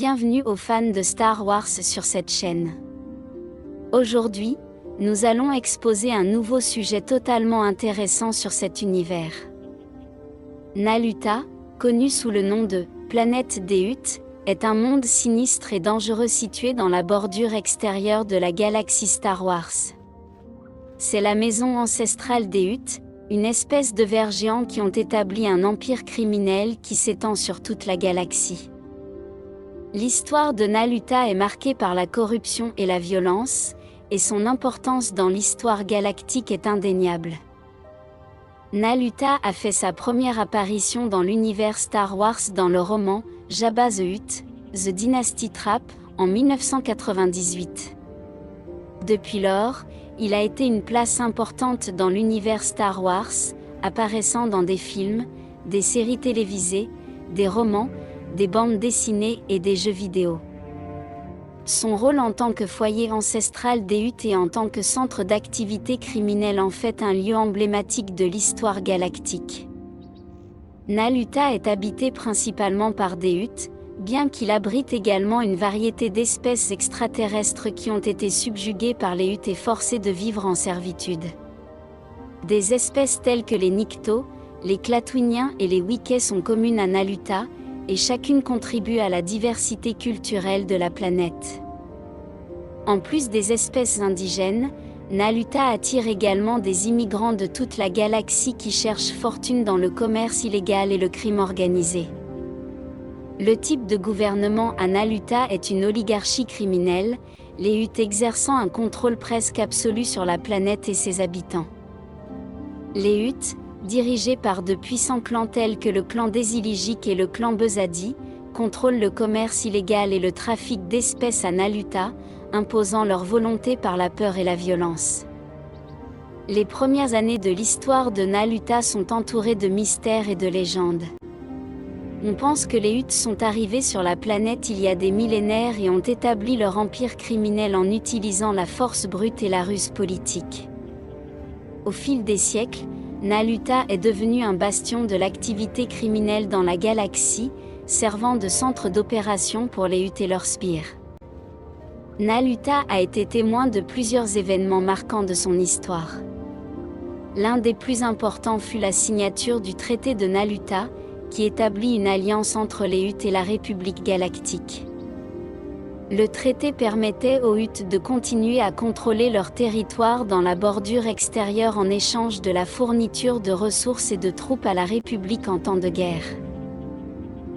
Bienvenue aux fans de Star Wars sur cette chaîne. Aujourd'hui, nous allons exposer un nouveau sujet totalement intéressant sur cet univers. Naluta, connu sous le nom de « planète des Huttes », est un monde sinistre et dangereux situé dans la bordure extérieure de la galaxie Star Wars. C'est la maison ancestrale des Huttes, une espèce de vers géants qui ont établi un empire criminel qui s'étend sur toute la galaxie. L'histoire de Naluta est marquée par la corruption et la violence, et son importance dans l'histoire galactique est indéniable. Naluta a fait sa première apparition dans l'univers Star Wars dans le roman Jabba the Hutt, The Dynasty Trap, en 1998. Depuis lors, il a été une place importante dans l'univers Star Wars, apparaissant dans des films, des séries télévisées, des romans, des bandes dessinées et des jeux vidéo. Son rôle en tant que foyer ancestral des Huttes et en tant que centre d'activité criminelle en fait un lieu emblématique de l'histoire galactique. Naluta est habité principalement par des Huttes, bien qu'il abrite également une variété d'espèces extraterrestres qui ont été subjuguées par les Huttes et forcées de vivre en servitude. Des espèces telles que les Nikto, les Klatooiniens et les Wickets sont communes à Naluta, et chacune contribue à la diversité culturelle de la planète. En plus des espèces indigènes, Naluta attire également des immigrants de toute la galaxie qui cherchent fortune dans le commerce illégal et le crime organisé. Le type de gouvernement à Naluta est une oligarchie criminelle, les Huttes exerçant un contrôle presque absolu sur la planète et ses habitants. Les Huttes, dirigés par de puissants clans tels que le clan Désilijik et le clan Bezadi, contrôlent le commerce illégal et le trafic d'espèces à Naluta, imposant leur volonté par la peur et la violence. Les premières années de l'histoire de Naluta sont entourées de mystères et de légendes. On pense que les Huttes sont arrivés sur la planète il y a des millénaires et ont établi leur empire criminel en utilisant la force brute et la ruse politique. Au fil des siècles, Naluta est devenu un bastion de l'activité criminelle dans la galaxie, servant de centre d'opération pour les Huttes et leurs sbires. Naluta a été témoin de plusieurs événements marquants de son histoire. L'un des plus importants fut la signature du traité de Naluta, qui établit une alliance entre les Huttes et la République galactique. Le traité permettait aux Huttes de continuer à contrôler leur territoire dans la bordure extérieure en échange de la fourniture de ressources et de troupes à la République en temps de guerre.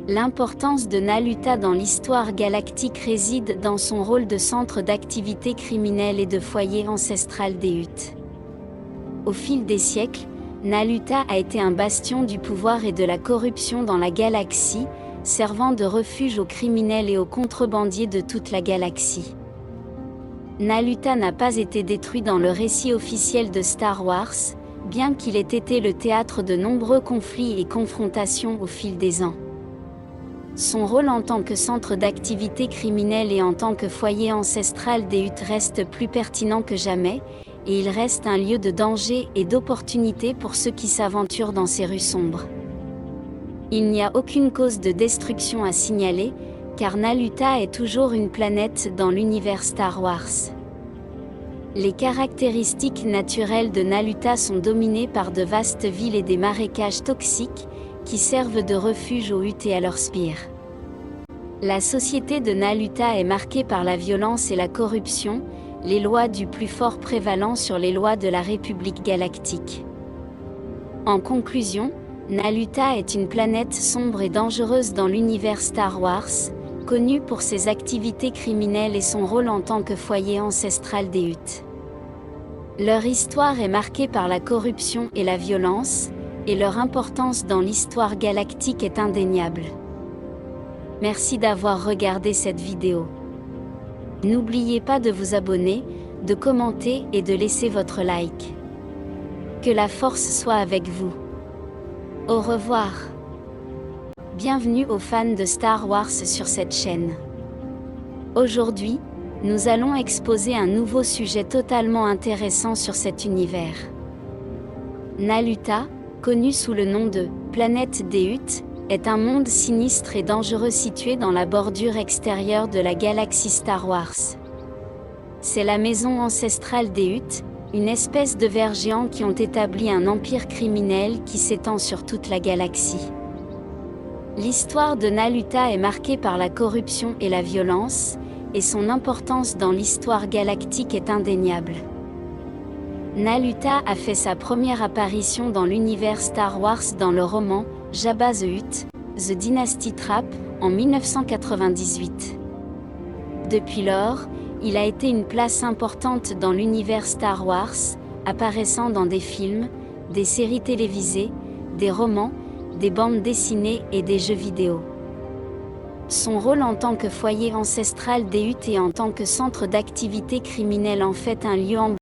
L'importance de Naluta dans l'histoire galactique réside dans son rôle de centre d'activité criminelle et de foyer ancestral des Huttes. Au fil des siècles, Naluta a été un bastion du pouvoir et de la corruption dans la galaxie, servant de refuge aux criminels et aux contrebandiers de toute la galaxie. Naluta n'a pas été détruit dans le récit officiel de Star Wars, bien qu'il ait été le théâtre de nombreux conflits et confrontations au fil des ans. Son rôle en tant que centre d'activité criminelle et en tant que foyer ancestral des Huttes reste plus pertinent que jamais, et il reste un lieu de danger et d'opportunité pour ceux qui s'aventurent dans ces rues sombres. Il n'y a aucune cause de destruction à signaler, car Naluta est toujours une planète dans l'univers Star Wars. Les caractéristiques naturelles de Naluta sont dominées par de vastes villes et des marécages toxiques, qui servent de refuge aux Huttes et à leurs sbires. La société de Naluta est marquée par la violence et la corruption, les lois du plus fort prévalant sur les lois de la République galactique. En conclusion, Naluta est une planète sombre et dangereuse dans l'univers Star Wars, connue pour ses activités criminelles et son rôle en tant que foyer ancestral des Huttes. Leur histoire est marquée par la corruption et la violence, et leur importance dans l'histoire galactique est indéniable. Merci d'avoir regardé cette vidéo. N'oubliez pas de vous abonner, de commenter et de laisser votre like. Que la force soit avec vous. Au revoir. Bienvenue aux fans de Star Wars sur cette chaîne. Aujourd'hui, nous allons exposer un nouveau sujet totalement intéressant sur cet univers. Naluta, connu sous le nom de « planète des Huttes », est un monde sinistre et dangereux situé dans la bordure extérieure de la galaxie Star Wars. C'est la maison ancestrale des Hutt, une espèce de vers géants qui ont établi un empire criminel qui s'étend sur toute la galaxie. L'histoire de Naluta est marquée par la corruption et la violence, et son importance dans l'histoire galactique est indéniable. Naluta a fait sa première apparition dans l'univers Star Wars dans le roman Jabba the Hutt, The Dynasty Trap, en 1998. Depuis lors, il a été une place importante dans l'univers Star Wars, apparaissant dans des films, des séries télévisées, des romans, des bandes dessinées et des jeux vidéo. Son rôle en tant que foyer ancestral des Hutt et en tant que centre d'activité criminelle en fait un lieu emblématique